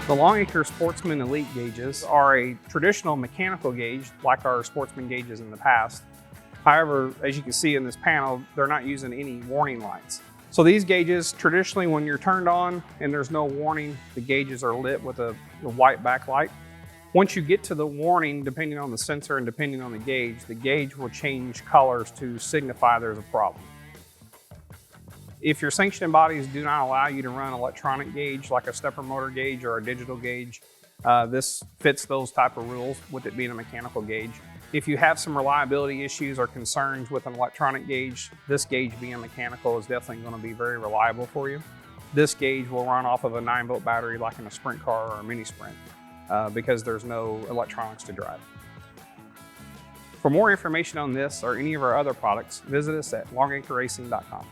The Longacre Sportsman Elite Gauges are a traditional mechanical gauge like our Sportsman gauges in the past. However, as you can see in this panel, they're not using any warning lights. So these gauges, traditionally when you're turned on and there's no warning, the gauges are lit with a white backlight. Once you get to the warning, depending on the sensor and depending on the gauge will change colors to signify there's a problem. If your sanctioning bodies do not allow you to run electronic gauge like a stepper motor gauge or a digital gauge, this fits those type of rules with it being a mechanical gauge. If you have some reliability issues or concerns with an electronic gauge, this gauge being mechanical is definitely going to be very reliable for you. This gauge will run off of a 9-volt battery like in a sprint car or a mini sprint because there's no electronics to drive. For more information on this or any of our other products, visit us at longacreracing.com.